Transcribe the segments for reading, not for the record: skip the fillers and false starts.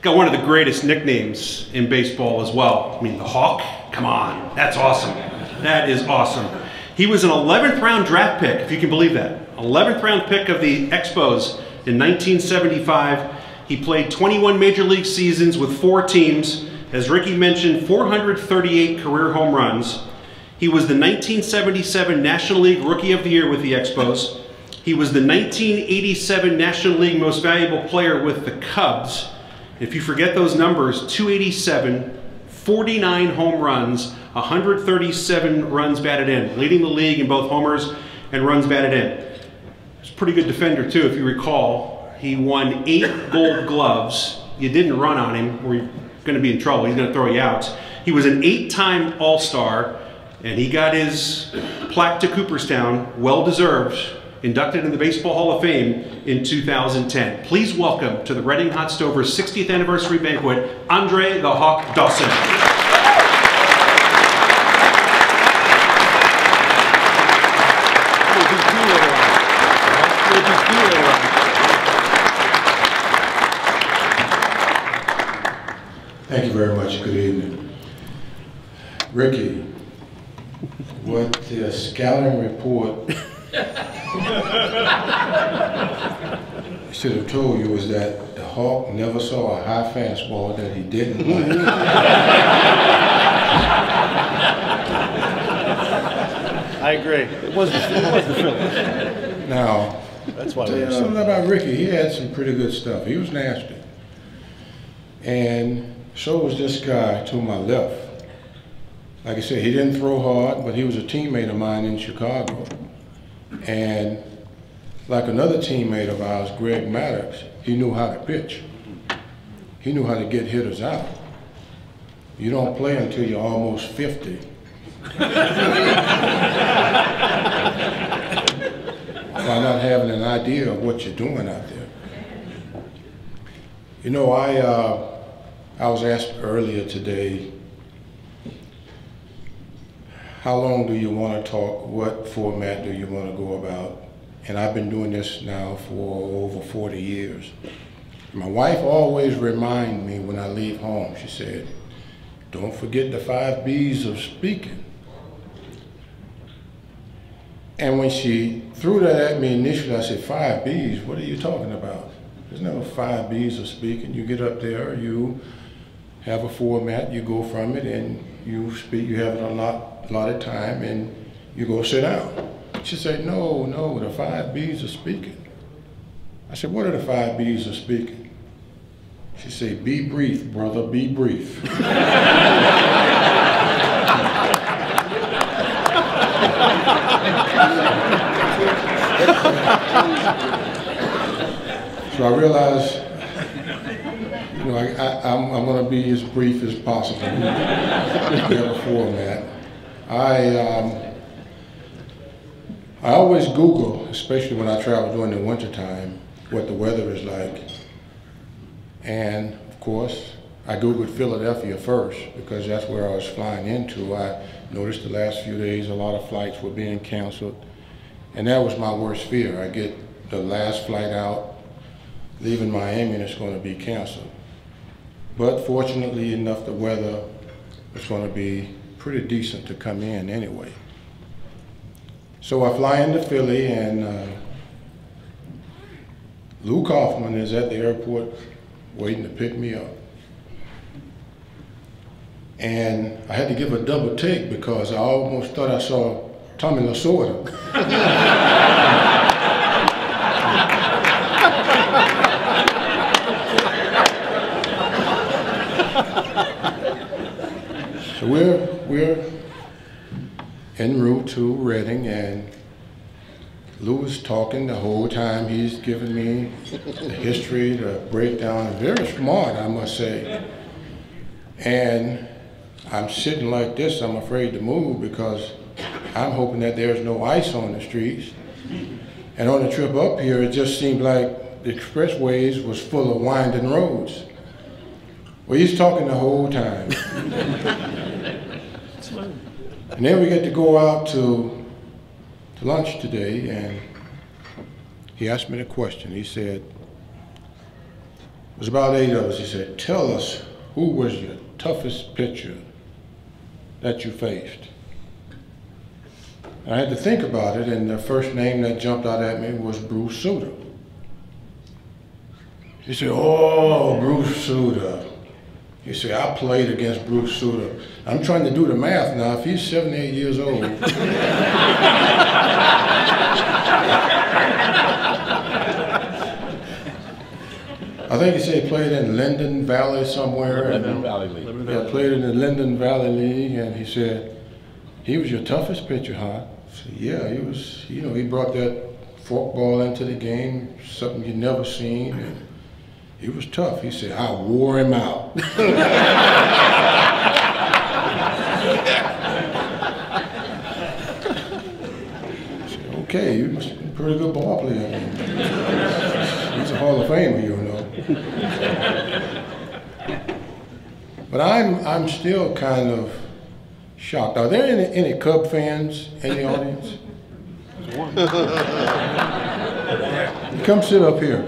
got one of the greatest nicknames in baseball as well. I mean, the Hawk, come on, that's awesome. That is awesome. He was an 11th round draft pick, if you can believe that. 11th round pick of the Expos in 1975. He played 21 major league seasons with 4 teams. As Ricky mentioned, 438 career home runs. He was the 1977 National League Rookie of the Year with the Expos. He was the 1987 National League Most Valuable Player with the Cubs. If you forget those numbers, 287, 49 home runs, 137 runs batted in, leading the league in both homers and runs batted in. He's a pretty good defender too, if you recall. He won 8 Gold Gloves. You didn't run on him, or you're going to be in trouble. He's going to throw you out. He was an 8-time All-Star, and he got his plaque to Cooperstown, well-deserved, inducted in the Baseball Hall of Fame in 2010. Please welcome to the Reading Hot Stovers 60th Anniversary Banquet, Andre the Hawk Dawson. Thank you very much. Good evening. Ricky, what the scouting report should have told you was that the Hawk never saw a high fastball that he didn't like. I agree. It was the Phillies. Now, that's why tell you something about Ricky. He had some pretty good stuff. He was nasty. And so was this guy to my left. Like I said, he didn't throw hard, but he was a teammate of mine in Chicago. And like another teammate of ours, Greg Maddox, he knew how to pitch. He knew how to get hitters out. You don't play until you're almost 50. By not having an idea of what you're doing out there. You know, I was asked earlier today, how long do you want to talk? What format do you want to go about? And I've been doing this now for over 40 years. My wife always reminds me when I leave home, she said, don't forget the 5 B's of speaking. And when she threw that at me initially, I said, 5 B's? What are you talking about? There's no 5 B's of speaking. You get up there, you have a format, you go from it, and you speak. You have a lot of time, and you go sit down. She said, no, the 5 B's of speaking. I said, what are the 5 B's of speaking? She said, be brief, brother, be brief. So I realized, you know, I'm going to be as brief as possible. We have a format. I always Google, especially when I travel during the wintertime, what the weather is like. And of course, I Googled Philadelphia first because that's where I was flying into. I noticed the last few days a lot of flights were being canceled. And that was my worst fear. I get the last flight out, leaving Miami, and it's going to be canceled. But fortunately enough, the weather was going to be pretty decent to come in anyway. So I fly into Philly, and Lou Kaufman is at the airport waiting to pick me up. And I had to give a double take because I almost thought I saw Tommy Lasorda. So we're en route to Reading, and Lou is talking the whole time. He's giving me the history, the breakdown. Very smart, I must say. And I'm sitting like this. I'm afraid to move because I'm hoping that there's no ice on the streets. And on the trip up here, it just seemed like the expressways was full of winding roads. Well, he's talking the whole time. And then we get to go out to lunch today, and he asked me the question. He said, was about 8 of us. He said, tell us who was your toughest pitcher that you faced. I had to think about it, and the first name that jumped out at me was Bruce Sutter. He said, oh, Bruce Sutter. He said, I played against Bruce Sutter. I'm trying to do the math now. If he's 78 years old. I think he said he played in Linden Valley somewhere. Linden Valley League. Yeah, played in the Linden Valley League, and he said, he was your toughest pitcher, huh? I said, yeah, he was, you know, he brought that forkball into the game, something you'd never seen, and he was tough. He said, I wore him out. I said, okay, you must be a pretty good ball player. I mean, he's a Hall of Famer, you know. But I'm still kind of shocked. Are there any Cub fans in the audience? Come sit up here.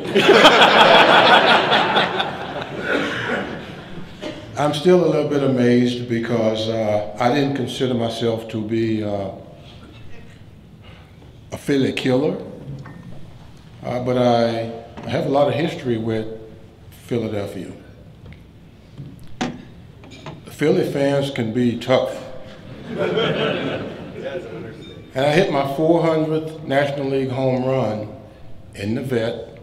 I'm still a little bit amazed because I didn't consider myself to be a Philly killer, but I have a lot of history with Philadelphia. The Philly fans can be tough. And I hit my 400th National League home run in the vet,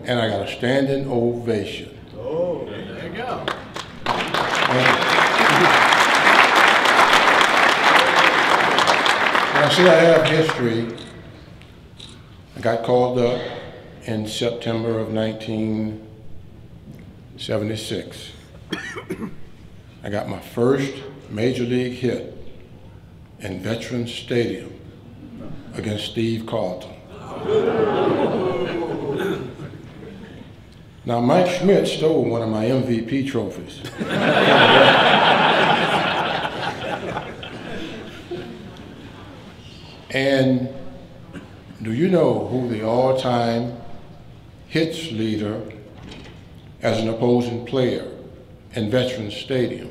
and I got a standing ovation. Oh, there you go. When I say I have history, I got called up in September of 1976. I got my first major league hit in Veterans Stadium against Steve Carlton. Now, Mike Schmidt stole one of my MVP trophies. And do you know who the all-time hits leader as an opposing player in Veterans Stadium?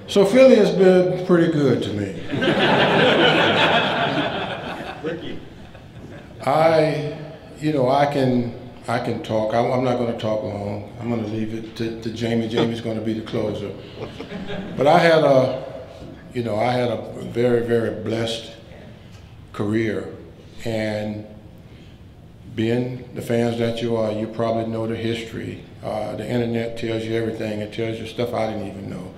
So Philly has been pretty good to me. I can talk. I'm not going to talk long. I'm going to leave it to Jamie. Jamie's going to be the closer. But I had a very, very blessed career, and being the fans that you are, you probably know the history. The internet tells you everything. It tells you stuff I didn't even know.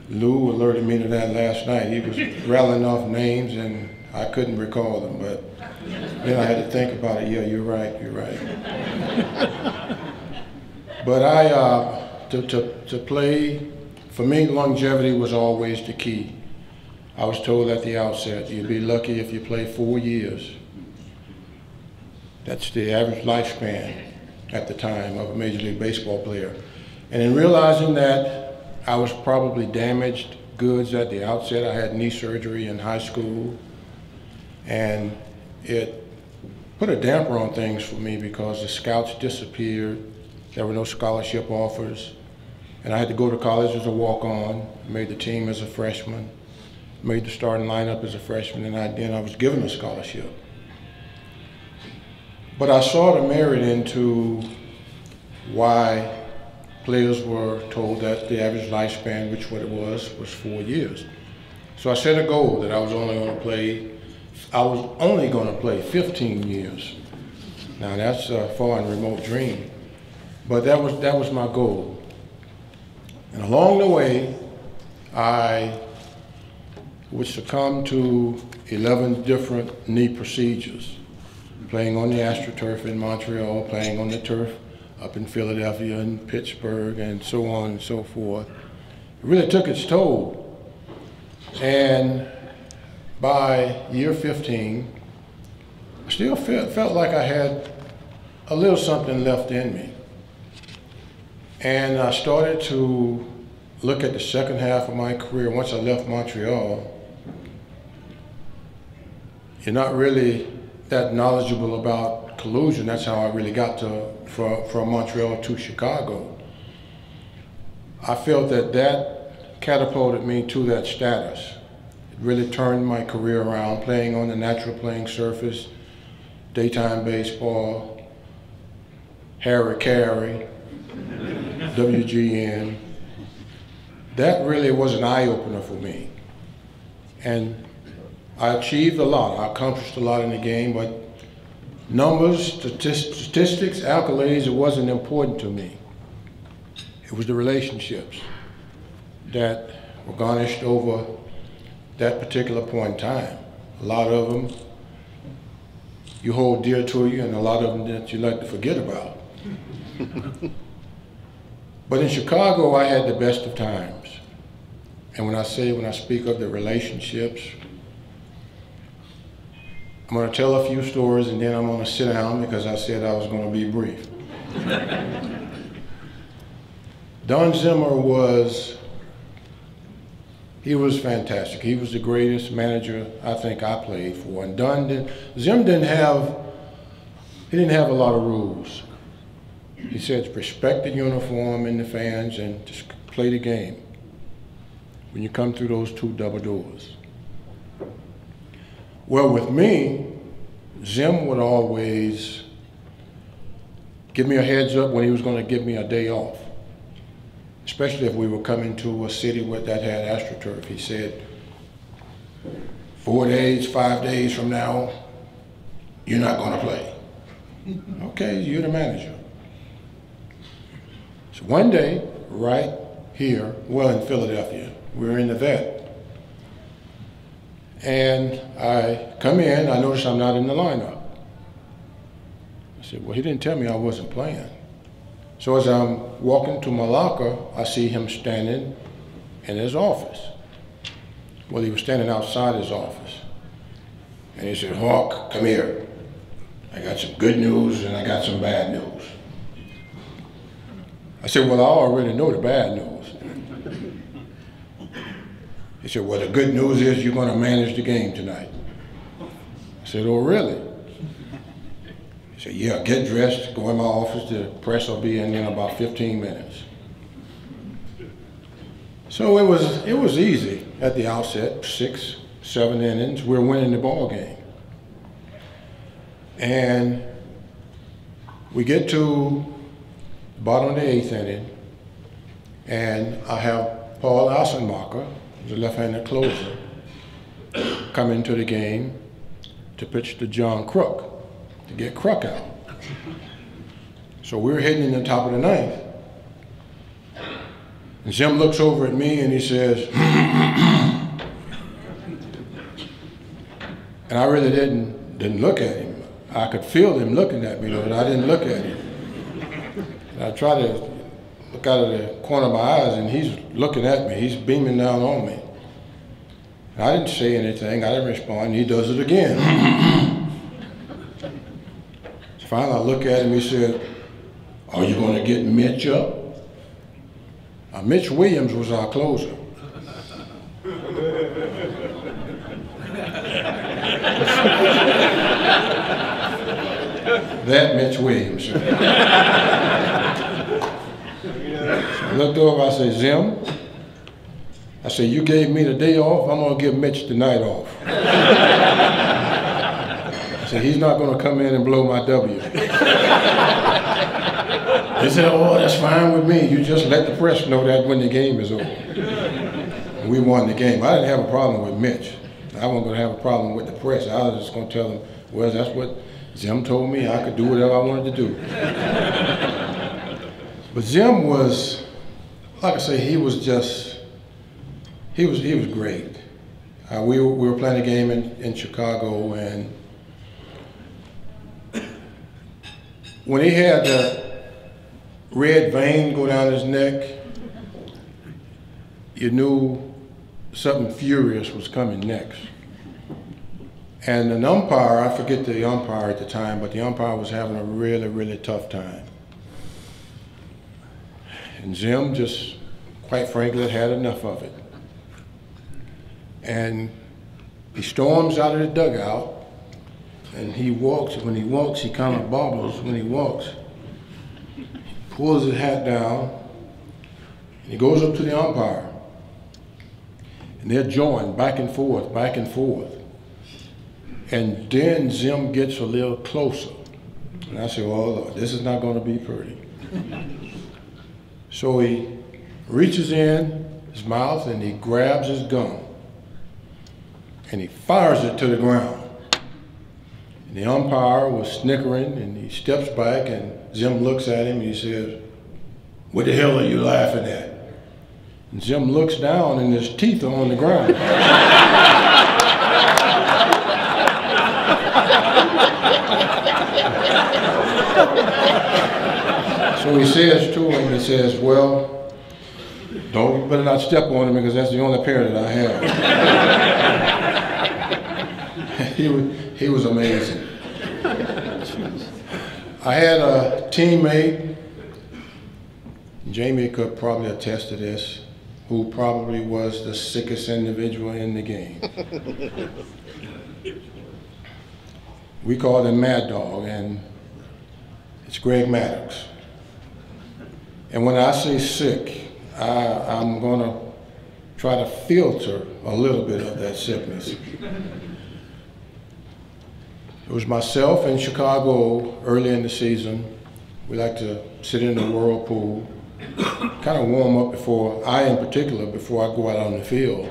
Lou alerted me to that last night. He was rattling off names, and I couldn't recall them, but then I had to think about it. Yeah, you're right. But to play, for me, longevity was always the key. I was told at the outset, you'd be lucky if you play 4 years. That's the average lifespan at the time of a Major League Baseball player. And in realizing that I was probably damaged goods at the outset, I had knee surgery in high school, and it put a damper on things for me because the scouts disappeared. There were no scholarship offers, and I had to go to college as a walk-on, made the team as a freshman, made the starting lineup as a freshman, and then I was given a scholarship. But I saw the merit into why players were told that the average lifespan, which what it was 4 years. So I set a goal that I was only going to play 15 years. Now that's a far and remote dream, but that was my goal. And along the way, I would succumb to 11 different knee procedures, playing on the AstroTurf in Montreal, playing on the turf up in Philadelphia and Pittsburgh, and so on and so forth. It really took its toll. And by year 15, I still felt like I had a little something left in me. And I started to look at the second half of my career, once I left Montreal, you're not really that knowledgeable about collusion. That's how I really got from Montreal to Chicago. I felt that catapulted me to that status. It really turned my career around, playing on the natural playing surface, daytime baseball, Harry Carey, WGN. That really was an eye-opener for me. And I achieved a lot. I accomplished a lot in the game, but numbers, statistics, accolades, it wasn't important to me. It was the relationships that were garnished over that particular point in time. A lot of them you hold dear to you, and a lot of them that you like to forget about. But in Chicago, I had the best of times. And when I speak of the relationships, I'm going to tell a few stories and then I'm going to sit down because I said I was going to be brief. Don Zimmer was fantastic. He was the greatest manager I think I played for. And Zim didn't have a lot of rules. He said respect the uniform and the fans and just play the game when you come through those two double doors. Well, with me, Zim would always give me a heads up when he was going to give me a day off, especially if we were coming to a city that had AstroTurf. He said, 4 days, 5 days from now, you're not going to play. Okay, you're the manager. So one day, right here, well, in Philadelphia, we were in the vet. And I come in, I notice I'm not in the lineup. I said, well, he didn't tell me I wasn't playing. So as I'm walking to my locker, I see him standing in his office. Well, he was standing outside his office. And he said, Hawk, come here. I got some good news and I got some bad news. I said, well, I already know the bad news. He said, well, the good news is you're going to manage the game tonight. I said, oh, really? He said, yeah, get dressed, go in my office, the press will be in about 15 minutes. So it was easy at the outset, 6, 7 innings, we're winning the ball game. And we get to the bottom of the 8th inning, and I have Paul Assenmacher, the left-handed closer, come into the game to pitch to John Crook, to get Crook out. So we're hitting in the top of the 9th. And Zim looks over at me and he says, and I really didn't look at him. I could feel him looking at me, but I didn't look at him. And I tried to look out of the corner of my eyes, and he's looking at me. He's beaming down on me. And I didn't say anything. I didn't respond. He does it again. So finally, I look at him. He said, are you going to get Mitch up? Now, Mitch Williams was our closer. That Mitch Williams. So I looked over, I said, Zim, I said, you gave me the day off, I'm going to give Mitch the night off. I said, he's not going to come in and blow my W. He said, oh, that's fine with me. You just let the press know that when the game is over. And we won the game. I didn't have a problem with Mitch. I wasn't going to have a problem with the press. I was just going to tell them, well, that's what Zim told me. I could do whatever I wanted to do. But Zim was, like I say, he was great. We were playing a game in Chicago, and when he had the red vein go down his neck, you knew something furious was coming next. And an umpire, I forget the umpire at the time, but the umpire was having a really, really tough time. And Zim just quite frankly, had had enough of it. And he storms out of the dugout, and he walks. When he walks, he kind of bobbles when he walks. He pulls his hat down, and he goes up to the umpire. And they're joined back and forth, back and forth. And then Zim gets a little closer. And I said, oh Lord, this is not going to be pretty. So he reaches in his mouth and he grabs his gun. And he fires it to the ground. And the umpire was snickering, and he steps back, and Zim looks at him and he says, what the hell are you laughing at? And Zim looks down and his teeth are on the ground. So he says to him, he says, well, you better not step on him because that's the only pair that I have. He was amazing. I had a teammate, Jamie could probably attest to this, who probably was the sickest individual in the game. We called him Mad Dog, and it's Greg Maddox. And when I say sick, I'm going to try to filter a little bit of that sickness. It was myself in Chicago early in the season. We like to sit in the whirlpool, kind of warm up before, in particular, before I go out on the field.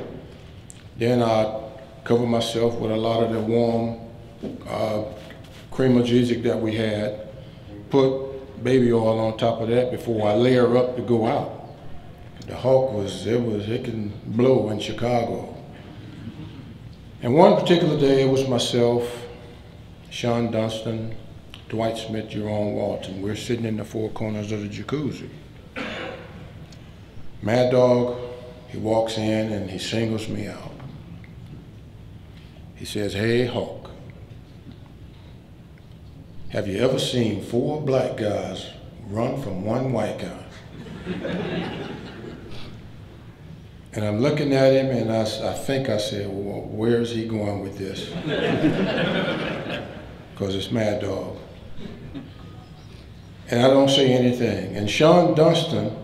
Then I cover myself with a lot of the warm cream of that we had, put baby oil on top of that before I layer up to go out. The Hawk it can blow in Chicago. And one particular day, it was myself, Sean Dunston, Dwight Smith, Jerome Walton. We're sitting in the four corners of the jacuzzi. Mad Dog, he walks in and he singles me out. He says, hey, Hawk, have you ever seen 4 black guys run from 1 white guy? And I'm looking at him and I think I said, well, where is he going with this? Because it's Mad Dog. And I don't say anything. And Sean Dunston,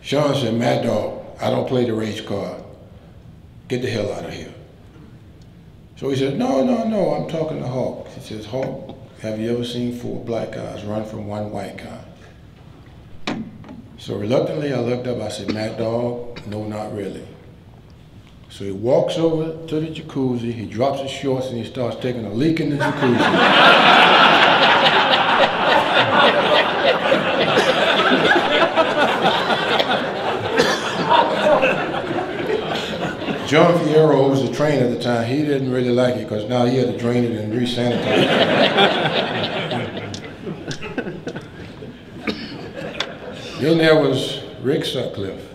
Sean said, Mad Dog, I don't play the race card. Get the hell out of here. So he said, no, I'm talking to Hawk. He says, Hawk, have you ever seen 4 black guys run from 1 white guy? So reluctantly, I looked up, I said, Mad Dog, no, not really. So he walks over to the jacuzzi, he drops his shorts and he starts taking a leak in the jacuzzi. John Fierro, who was the trainer at the time, he didn't really like it because now he had to drain it and re-sanitize it. Then there was Rick Sutcliffe.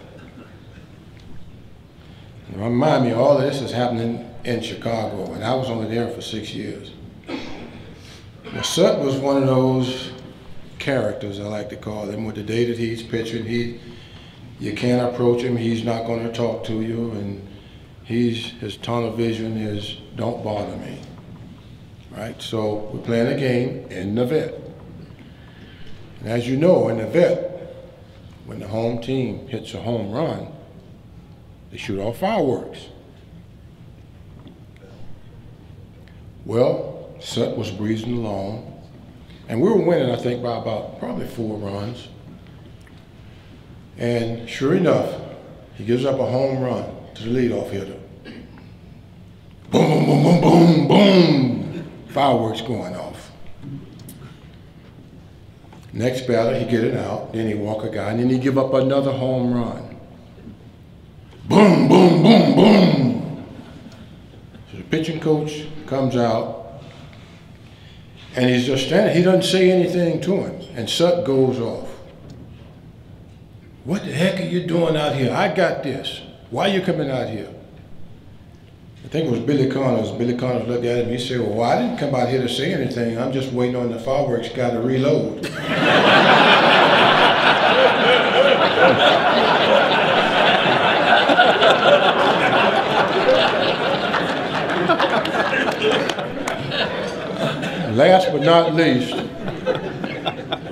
Remind me, all of this is happening in Chicago, and I was only there for 6 years. Well, Sut was one of those characters, I like to call him, with the day that he's pitching, you can't approach him, he's not going to talk to you, and his tunnel vision is, don't bother me, right? So we're playing a game in the vet. And as you know, in the vet, when the home team hits a home run, they shoot off fireworks. Well, Sut was breezing along, and we were winning, I think, by about probably 4 runs. And sure enough, he gives up a home run to the leadoff hitter. Boom, boom, boom, boom, boom, boom. Fireworks going off. Next batter, he get it out, then he walk a guy, and then he give up another home run. Boom, boom, boom, boom. So the pitching coach comes out, and he's just standing. He doesn't say anything to him, and Sut goes off. What the heck are you doing out here? I got this. Why are you coming out here? I think it was Billy Connors. Billy Connors looked at him, he said, well, I didn't come out here to say anything. I'm just waiting on the fireworks guy to reload. Last but not least,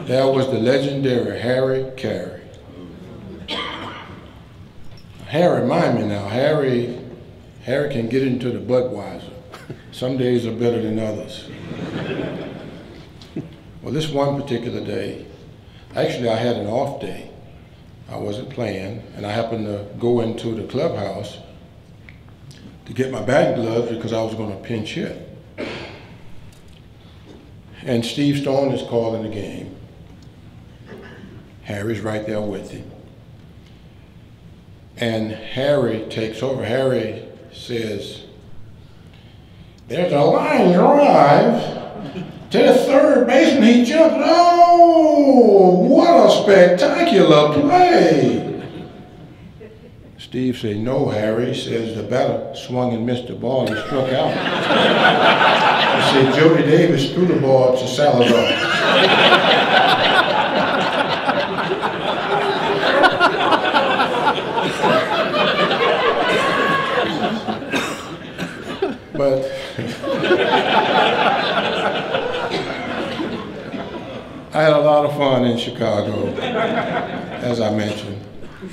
there was the legendary Harry Carey. Harry, remind me now, Harry can get into the Budweiser. Some days are better than others. Well, this one particular day, actually I had an off day. I wasn't playing, and I happened to go into the clubhouse to get my batting gloves because I was going to pinch hit. And Steve Stone is calling the game. Harry's right there with him. And Harry takes over. Harry says, "There's a line drive to the third baseman. He jumped. Oh, what a spectacular play." Steve said, "No, Harry." He says, "The batter swung and missed the ball. He struck out." He said, "Jody Davis threw the ball to Salazar." But I had a lot of fun in Chicago, as I mentioned,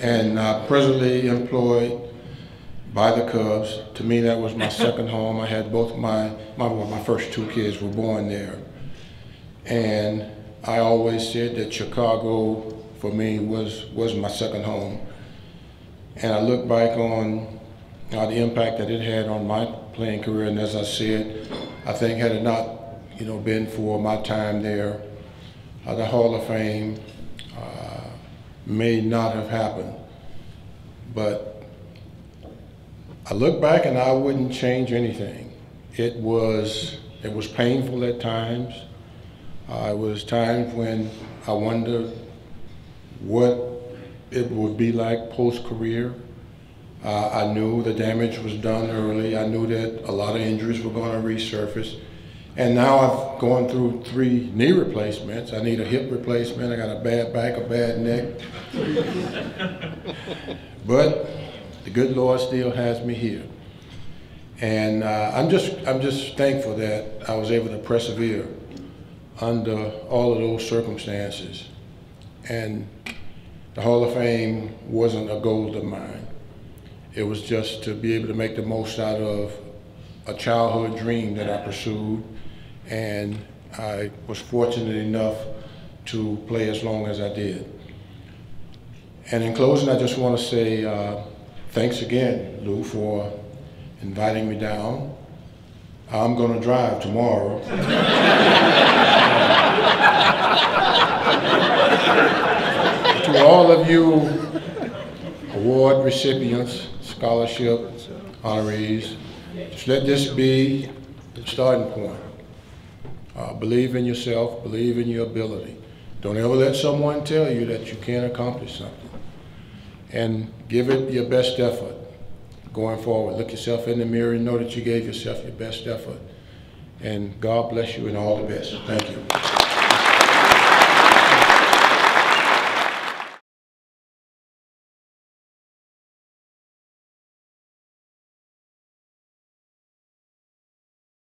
and presently employed by the Cubs. To me, that was my second home. I had both my first two kids were born there. And I always said that Chicago, for me, was my second home. And I look back on the impact that it had on my playing career, and as I said, I think had it not, been for my time there, the Hall of Fame may not have happened. But I look back and I wouldn't change anything. It was painful at times. It was times when I wondered what it would be like post-career. I knew the damage was done early. I knew that a lot of injuries were going to resurface. And now I've gone through 3 knee replacements. I need a hip replacement. I got a bad back, a bad neck. But the good Lord still has me here. And I'm just thankful that I was able to persevere under all of those circumstances. And the Hall of Fame wasn't a goal of mine. It was just to be able to make the most out of a childhood dream that I pursued, and I was fortunate enough to play as long as I did. And in closing, I just want to say thanks again, Lou, for inviting me down. I'm going to drive tomorrow. To all of you award recipients, scholarship honorees, just let this be the starting point. Believe in yourself, believe in your ability. Don't ever let someone tell you that you can't accomplish something. And give it your best effort going forward. Look yourself in the mirror and know that you gave yourself your best effort. And God bless you and all the best. Thank you.